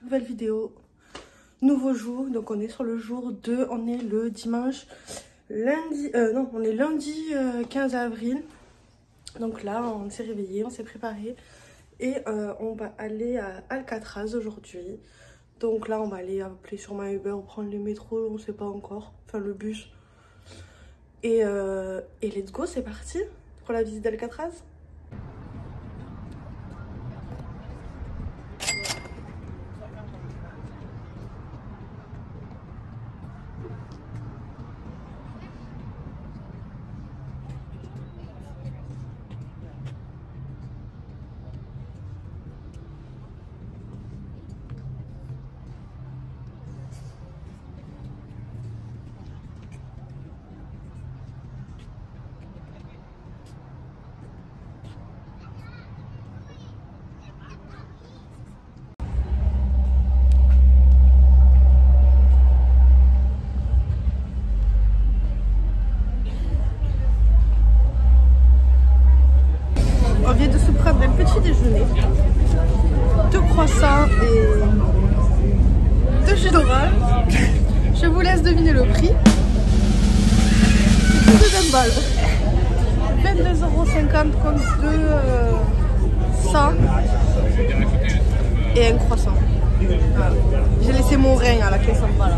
nouvelle vidéo, nouveau jour. Donc on est sur le jour 2, on est le dimanche, lundi, non, on est lundi 15 avril. Donc là, on s'est réveillé, on s'est préparé et on va aller à Alcatraz aujourd'hui. Donc là, on va aller appeler sur ma Uber ou prendre le métro, on sait pas encore, enfin le bus. Et let's go, c'est parti pour la visite d'Alcatraz. On vient de se prendre un petit déjeuner, 2 croissants et 2 jus d'orange. Je vous laisse deviner le prix. C'est de 20 balles. 22,50 € contre 2,100 et un croissant. Voilà. J'ai laissé mon rein à la caisse en bas là.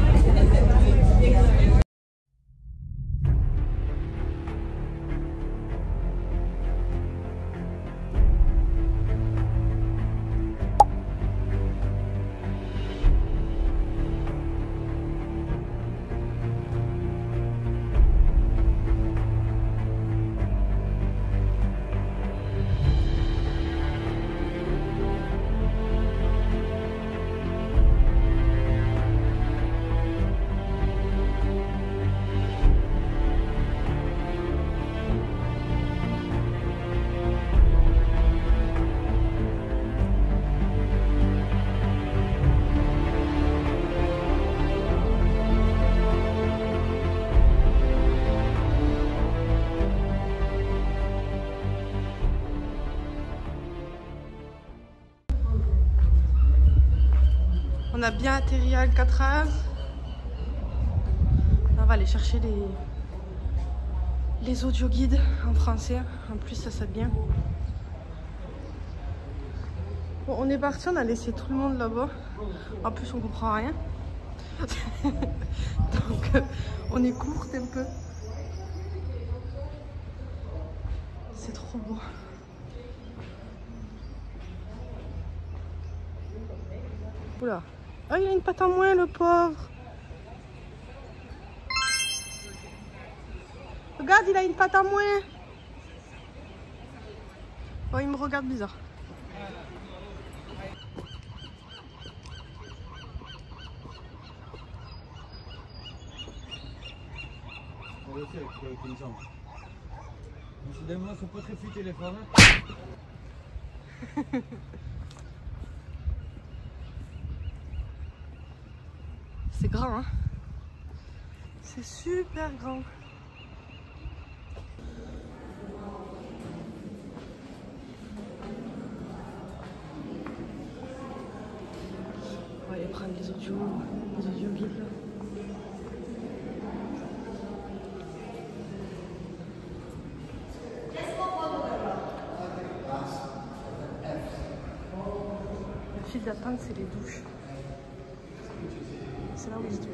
On a bien atterri à Alcatraz. On va aller chercher les audio guides en français. En plus, ça c'est bien. Bon, on est parti, on a laissé tout le monde là-bas. En plus, on comprend rien. Donc, on est courte un peu. C'est trop beau. Oula. Oh, il a une patte en moins, le pauvre. Regarde, il a une patte en moins. Oh, il me regarde bizarre. Décidément, ils sont pas très futés les femmes. C'est grand, hein? C'est super grand. On va aller prendre les audio guides là. La file d'attente, c'est les douches. C'est là où il se touche.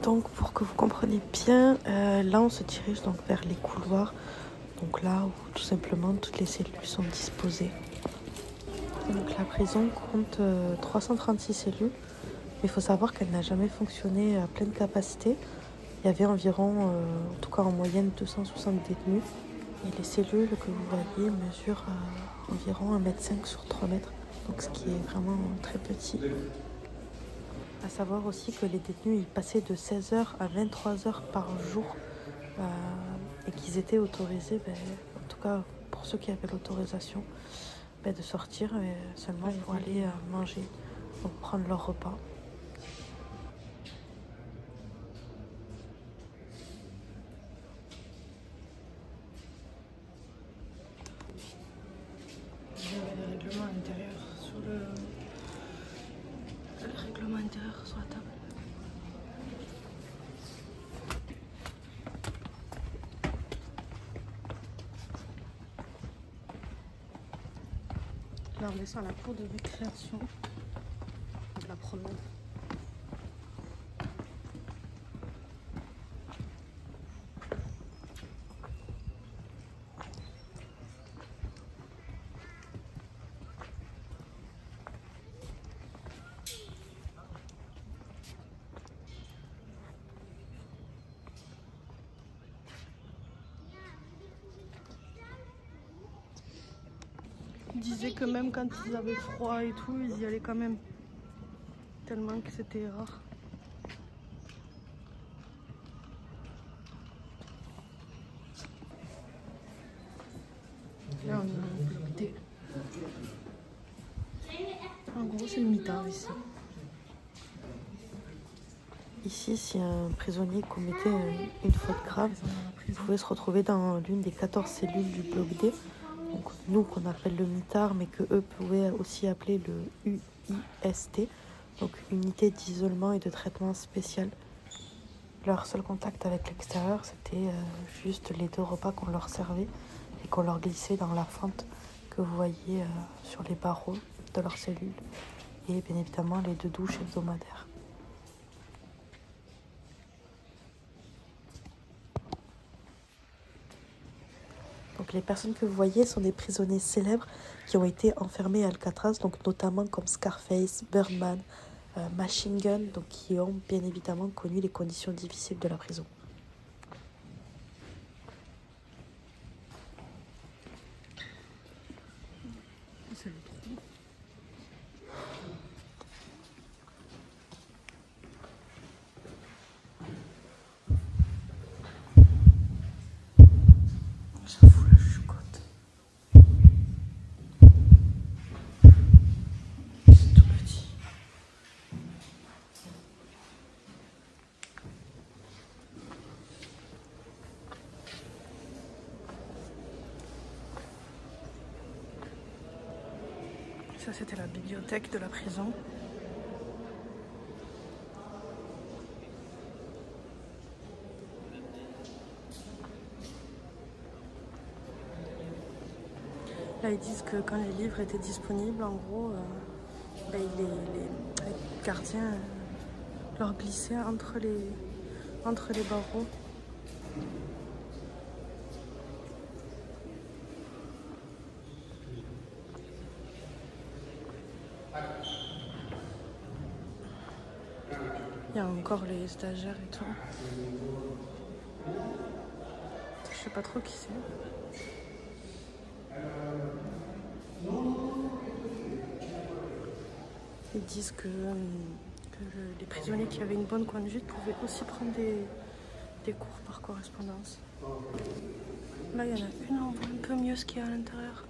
Donc pour que vous compreniez bien, là on se dirige donc vers les couloirs. Donc là où tout simplement toutes les cellules sont disposées. Donc la prison compte 336 cellules. Mais il faut savoir qu'elle n'a jamais fonctionné à pleine capacité. Il y avait environ, en tout cas en moyenne, 260 détenus. Et les cellules que vous voyez mesurent environ 1,5 m sur 3 mètres, donc ce qui est vraiment très petit. À savoir aussi que les détenus ils passaient de 16 h à 23 h par jour et qu'ils étaient autorisés, en tout cas pour ceux qui avaient l'autorisation, de sortir seulement pour aller manger, pour prendre leur repas. Le règlement intérieur sur le règlement intérieur sur la table. Là, on descend à la cour de récréation de la promenade. Ils disaient que même quand ils avaient froid et tout, ils y allaient quand même. Tellement que c'était rare. Là, on est en bloc D. En gros, c'est le mitard ici. Ici, si un prisonnier commettait une faute grave, il pouvait se retrouver dans l'une des 14 cellules du bloc D. Donc, nous, qu'on appelle le mitard, mais que eux pouvaient aussi appeler le UIST, donc unité d'isolement et de traitement spécial. Leur seul contact avec l'extérieur, c'était juste les 2 repas qu'on leur servait et qu'on leur glissait dans la fente que vous voyez sur les barreaux de leur cellule, et bien évidemment les 2 douches hebdomadaires. Donc les personnes que vous voyez sont des prisonniers célèbres qui ont été enfermés à Alcatraz, donc notamment comme Scarface, Birdman, Machine Gun, donc qui ont bien évidemment connu les conditions difficiles de la prison. C'est le trou. J'avoue la chucotte. C'est tout petit. Ça, c'était la bibliothèque de la prison. Là, ils disent que quand les livres étaient disponibles, en gros, les gardiens leur glissaient entre les barreaux. Il y a encore les stagiaires et tout. Je sais pas trop qui c'est. Ils disent que les prisonniers qui avaient une bonne conduite pouvaient aussi prendre des cours par correspondance. Là, il y en a une, on voit un peu mieux ce qu'il y a à l'intérieur.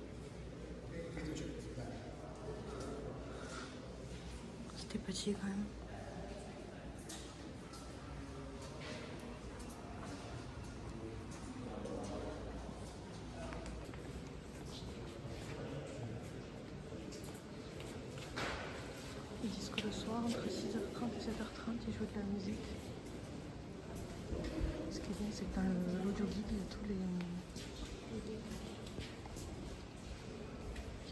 C'était petit quand même. Ils disent que le soir, entre 6h30 et 7h30, ils jouent de la musique. Ce qui est bien, c'est que dans l'audio guide, il y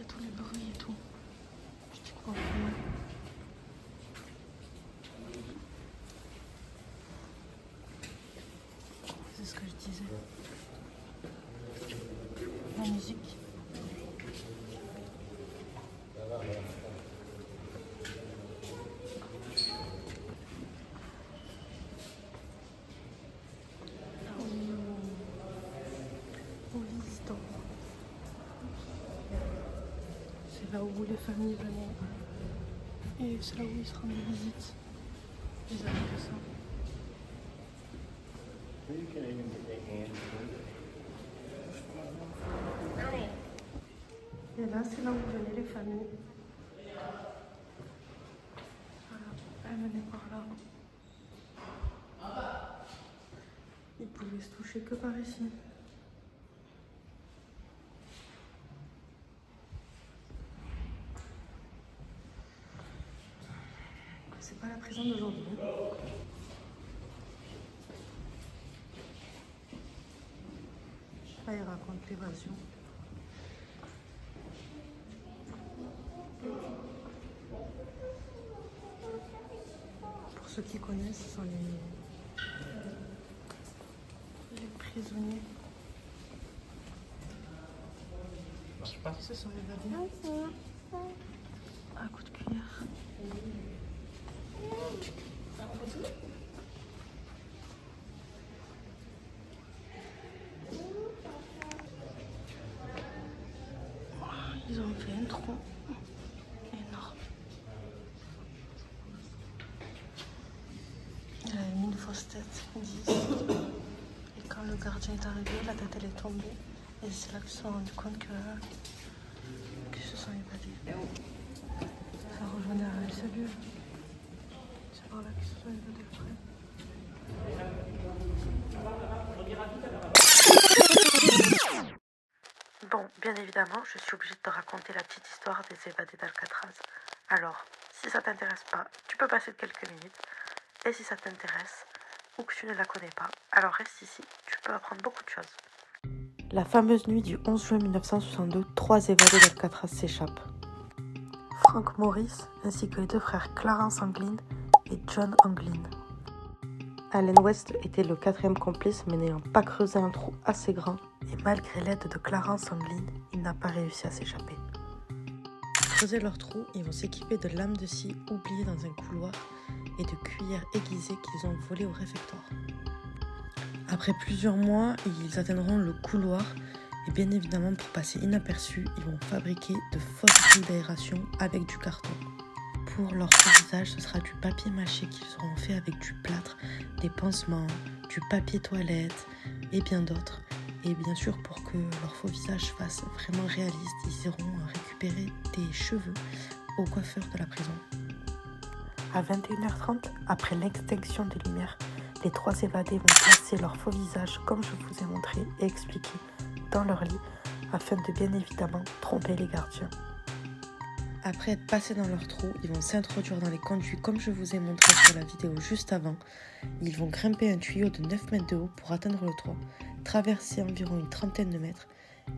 a tous les bruits et tout. Je t'y crois vraiment. C'est ce que je disais. La musique. aux visitants. C'est là où les familles venaient. Et c'est là où ils se rendent visite. Ils avaient que ça. Et là, c'est là où venaient les familles. Voilà, elles venaient par là. Ils pouvaient se toucher que par ici. C'est pas la prison d'aujourd'hui. Là, il raconte l'évasion. Pour ceux qui connaissent, ce sont les prisonniers qui se sont évadés à coups de cuillère. Ils ont fait un trou énorme. Il avait mis une fausse tête, 10. Et quand le gardien est arrivé, la tête elle est tombée. Et c'est là qu'ils se sont rendus compte qu'ils se sont évadés. Ça rejoignait à la cellule. C'est par là qu'ils se sont évadés après. Bon, bien évidemment, je suis obligée de te raconter la petite histoire des évadés d'Alcatraz. Alors, si ça t'intéresse pas, tu peux passer de quelques minutes. Et si ça t'intéresse, ou que tu ne la connais pas, alors reste ici, tu peux apprendre beaucoup de choses. La fameuse nuit du 11 juin 1962, 3 évadés d'Alcatraz s'échappent. Frank Morris, ainsi que les 2 frères Clarence Anglin et John Anglin. Allen West était le 4e complice, mais n'ayant pas creusé un trou assez grand, et malgré l'aide de Clarence Anglin, il n'a pas réussi à s'échapper. Pour creuser leur trou, ils vont s'équiper de lames de scie oubliées dans un couloir et de cuillères aiguisées qu'ils ont volées au réfectoire. Après plusieurs mois, ils atteindront le couloir et bien évidemment pour passer inaperçus, ils vont fabriquer de fausses grilles d'aération avec du carton. Pour leur faux visage, ce sera du papier mâché qu'ils auront fait avec du plâtre, des pansements, du papier toilette et bien d'autres. Et bien sûr, pour que leur faux visage fasse vraiment réaliste, ils iront récupérer des cheveux au coiffeur de la prison. À 21h30, après l'extinction des lumières, les 3 évadés vont placer leur faux visage comme je vous ai montré et expliqué dans leur lit afin de bien évidemment tromper les gardiens. Après être passés dans leur trou, ils vont s'introduire dans les conduits comme je vous ai montré sur la vidéo juste avant. Ils vont grimper un tuyau de 9 mètres de haut pour atteindre le toit, traverser environ une trentaine de mètres,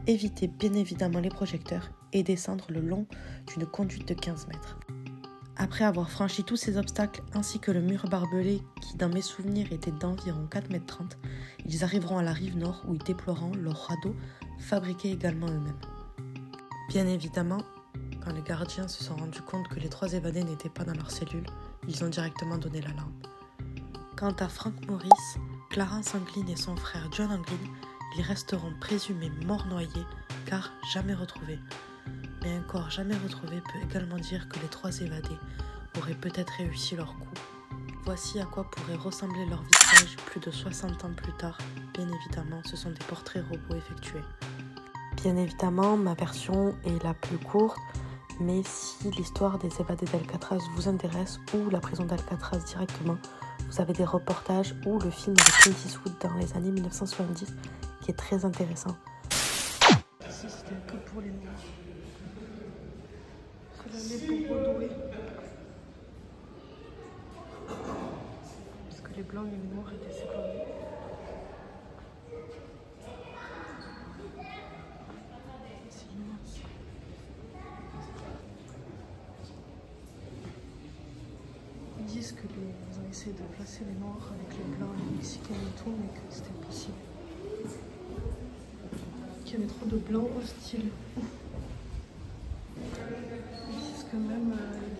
éviter bien évidemment les projecteurs et descendre le long d'une conduite de 15 mètres. Après avoir franchi tous ces obstacles ainsi que le mur barbelé qui dans mes souvenirs était d'environ 4,30 m, ils arriveront à la rive nord où ils déploieront leur radeau fabriqué également eux-mêmes. Bien évidemment, quand les gardiens se sont rendus compte que les 3 évadés n'étaient pas dans leur cellule, ils ont directement donné l'alarme. Quant à Frank Morris, Clarence Anglin et son frère John Anglin, ils resteront présumés morts noyés car jamais retrouvés. Mais un corps jamais retrouvé peut également dire que les 3 évadés auraient peut-être réussi leur coup. Voici à quoi pourrait ressembler leur visage plus de 60 ans plus tard. Bien évidemment, ce sont des portraits robots effectués. Bien évidemment, ma version est la plus courte, mais si l'histoire des évadés d'Alcatraz vous intéresse ou la prison d'Alcatraz directement, vous avez des reportages ou le film de Clint Eastwood dans les années 1970 qui est très intéressant. Ici, c'était que pour les noirs. C'est l'année pour Broadway. Parce que les blancs et les noirs étaient séparés. C'est immense. Ils disent que ils ont essayé de placer les noirs avec les blancs, les mexicains et tout, mais que c'était impossible. Qu'il y avait trop de blancs hostiles. Que même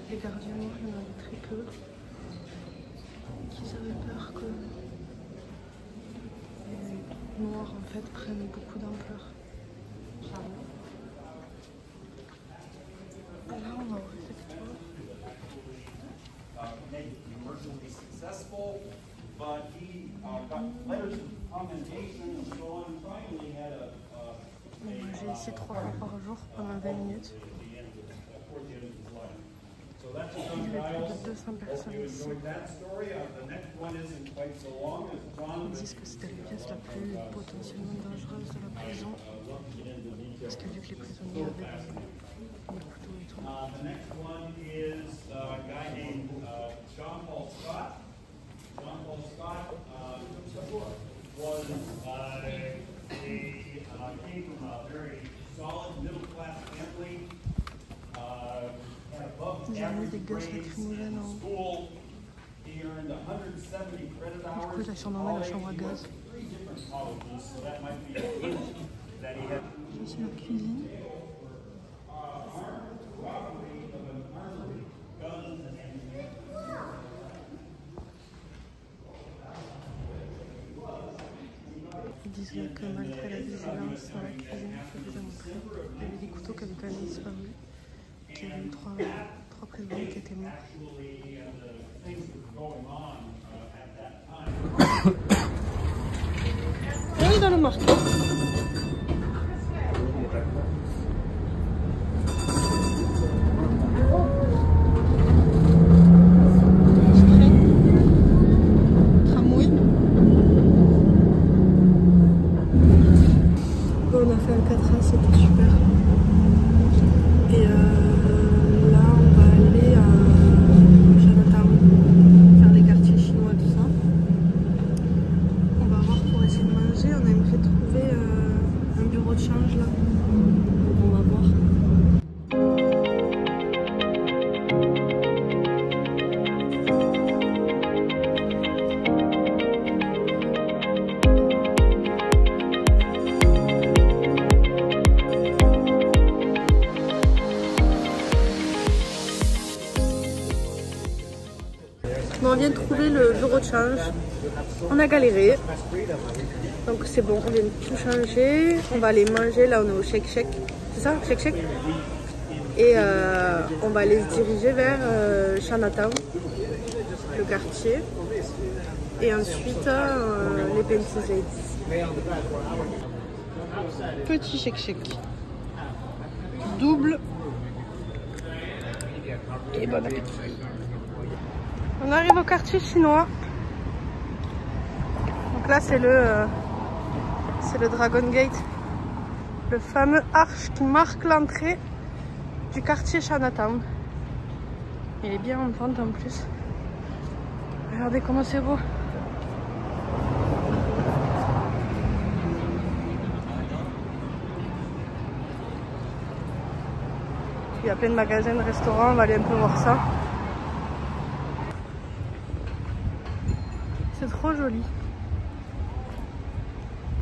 les gardiens noirs, il y en avait très peu, qu'ils avaient peur que noirs en fait prennent beaucoup d'ampleur. Là on va au réfectoire. On va manger ici 3 fois par jour pendant 20 minutes. Il y a plus de 200 personnes ici. Ils disent que c'était la pièce la plus potentiellement dangereuse de la prison. Parce que vu que les prisonniers avaient des couteaux et tout. Ils ont mis des gaz lacrymogènes en haut. Du coup, ils ont surnommé la chambre à gaz. Ici, la cuisine. Ils disent que malgré la vigilance dans la cuisine, je vous ai montré, il y avait des couteaux qui avaient quand même disparu. Qu'il y avait eu 3 prisonniers qui étaient morts. Elle est dans le marteau. On a fait un 4A, c'était super. Et là, on va aller à Chinatown, faire des quartiers chinois, tout ça. On va voir pour essayer de manger. On aimerait trouver un bureau de change là. On va voir. On vient de trouver le bureau de change. On a galéré. Donc c'est bon, on vient de tout changer. On va aller manger. Là, on est au Shake Shack. C'est ça, Shake Shack. Et on va aller se diriger vers Chinatown, le quartier. Et ensuite, les Penties. Petit Shake Shack. Double. Et bon appétit. On arrive au quartier chinois. Donc là c'est le Dragon Gate, le fameux arche qui marque l'entrée du quartier Chinatown. Il est bien en pente en plus. Regardez comment c'est beau. Il y a plein de magasins, de restaurants, on va aller un peu voir ça. C'est trop joli.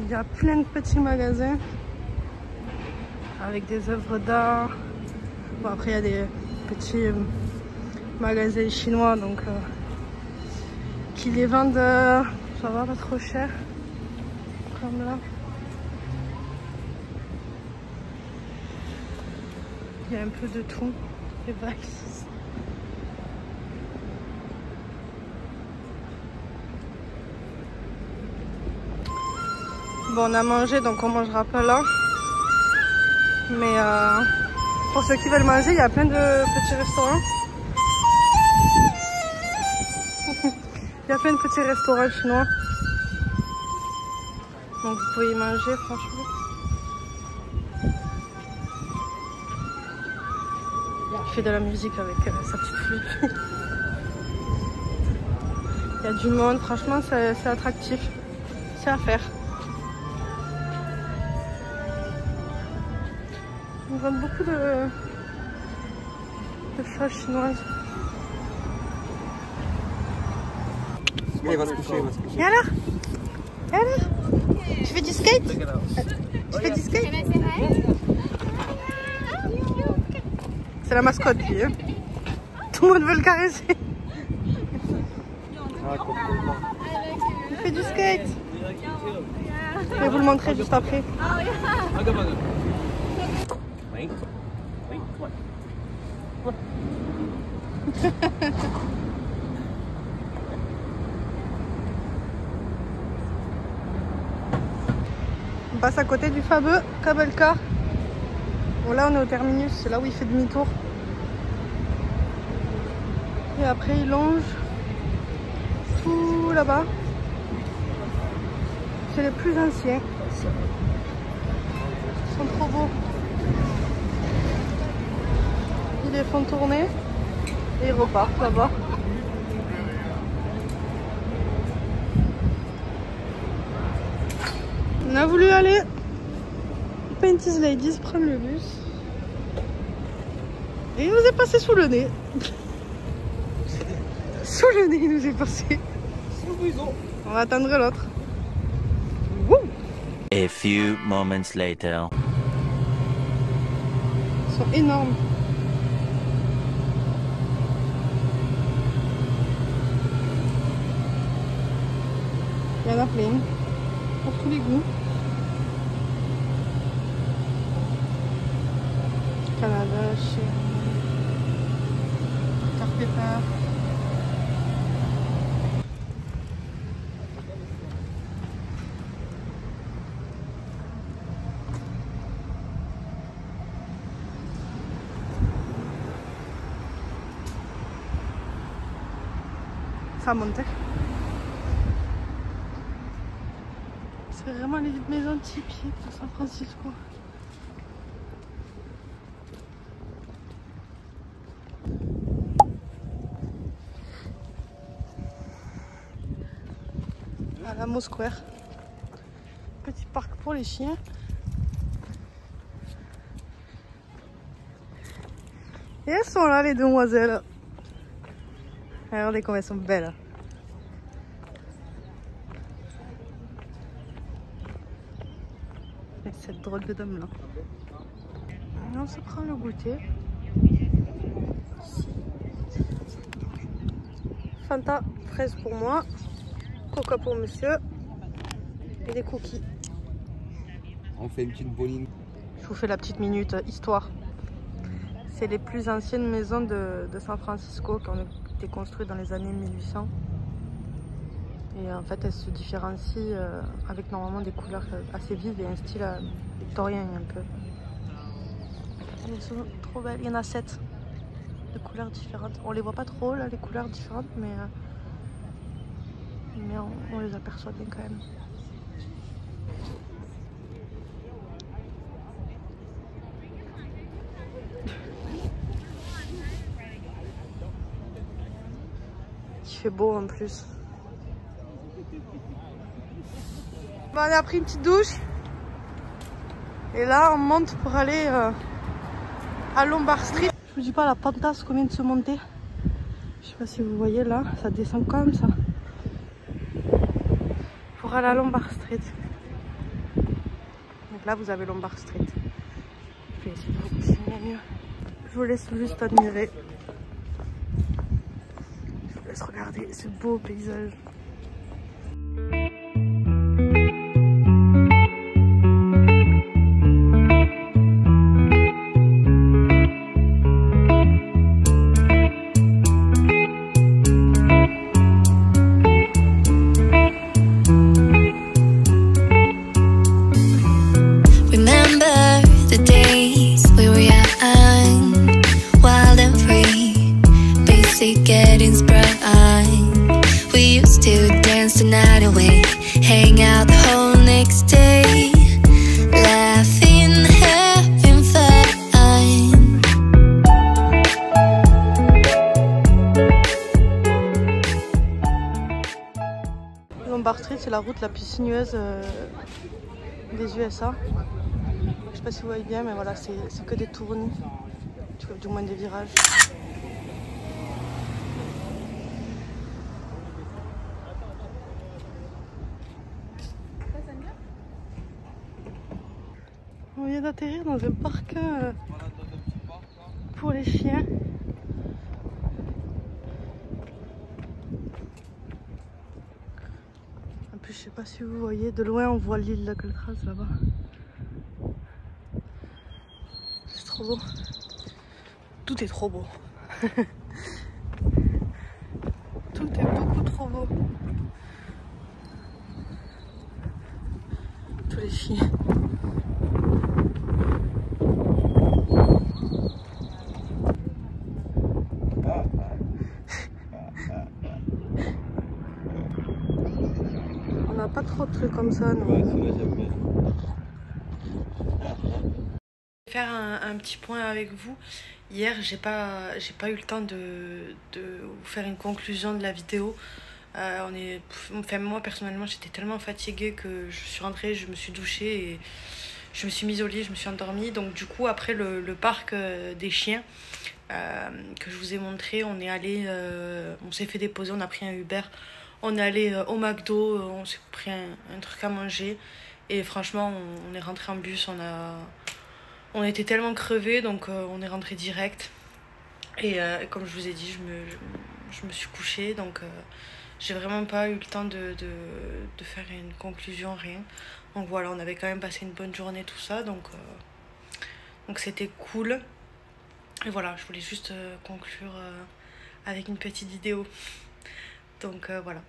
Il y a plein de petits magasins avec des œuvres d'art. Bon, après il y a des petits magasins chinois donc qui les vendent ça va pas trop cher. Comme là. Il y a un peu de tout. Les bacs. Bon, on a mangé donc on mangera pas là. Mais pour ceux qui veulent manger, il y a plein de petits restaurants. Il y a plein de petits restaurants chinois. Donc vous pouvez y manger franchement. Il fait de la musique avec sa petite flûte. Il y a du monde, franchement c'est attractif. C'est à faire. On vend beaucoup de choses chinoises. Il va se coucher, il va se coucher. Et alors? Et alors? Tu fais du skate? Tu fais du skate? C'est la mascotte lui. Hein. Tout le monde veut le caresser. Il fait du skate. Je vais vous le montrer juste après. On passe à côté du fameux cable car. Bon là on est au terminus, c'est là où il fait demi-tour. Et après il longe tout là-bas. C'est les plus anciens. Ils sont trop beaux. Ils les font tourner et ils repartent là-bas. On a voulu aller Painties Ladies prendre le bus. Et il nous est passé sous le nez. Sous le nez il nous est passé. On va attendre l'autre. A few moments later. Ils sont énormes. Il y en a plein. Pour tous les goûts. Calabash, carte pépère. Ça a monté. C'est vraiment les maisons typiques de San Francisco. Alamo Square. Petit parc pour les chiens. Et elles sont là les demoiselles. Regardez comme elles sont belles. Avec cette drôle de dame là. Et on se prend le goûter. Fanta, fraise pour moi. Coca pour monsieur. Et des cookies. On fait une petite boline. Je vous fais la petite minute histoire. C'est les plus anciennes maisons de San Francisco qui ont été construites dans les années 1800. Et en fait, elles se différencient avec normalement des couleurs assez vives et un style victorien un peu. Elles sont trop belles. Il y en a 7 de couleurs différentes. On les voit pas trop là, les couleurs différentes, mais on les aperçoit bien quand même. Il fait beau en plus. Bon, on a pris une petite douche. Et là on monte pour aller à Lombard Street. Je vous dis pas la pentasse qu'on vient de se monter. Je sais pas si vous voyez là, ça descend comme ça. Pour aller à Lombard Street. Donc là vous avez Lombard Street. Je vais essayer de vous filmer mieux. Je vous laisse juste admirer. Regardez ce beau paysage. Remember the days we were young, wild and free, basic getting sprung. We used to dance the night away, hang out the whole next day, laughing, having fun. Lombard Street, c'est la route la plus sinueuse des USA. Je sais pas si vous voyez bien, mais voilà, c'est que des tournis, du moins des virages. On vient d'atterrir dans un parc pour les chiens. En plus, sais pas si vous voyez, de loin on voit l'île d'Alcatraz là-bas. C'est trop beau. Tout est trop beau. Tout est beaucoup trop beau. Tous les filles. On n'a pas trop de trucs comme ça, non. Ouais, celui-là, j'aime bien. Faire un petit point avec vous. Hier, j'ai pas eu le temps de vous faire une conclusion de la vidéo. Enfin, moi personnellement, j'étais tellement fatiguée que je suis rentrée, je me suis douchée et je me suis mise au lit, je me suis endormie. Donc du coup, après le parc des chiens que je vous ai montré, on est allé, on s'est fait déposer, on a pris un Uber, on est allé au McDo, on s'est pris un truc à manger et franchement, on est rentré en bus, on était tellement crevés, donc on est rentré direct. Et comme je vous ai dit, je me suis couchée, donc j'ai vraiment pas eu le temps de faire une conclusion, rien. Donc voilà, on avait quand même passé une bonne journée, tout ça, donc c'était cool. Et voilà, je voulais juste conclure avec une petite vidéo. Donc voilà.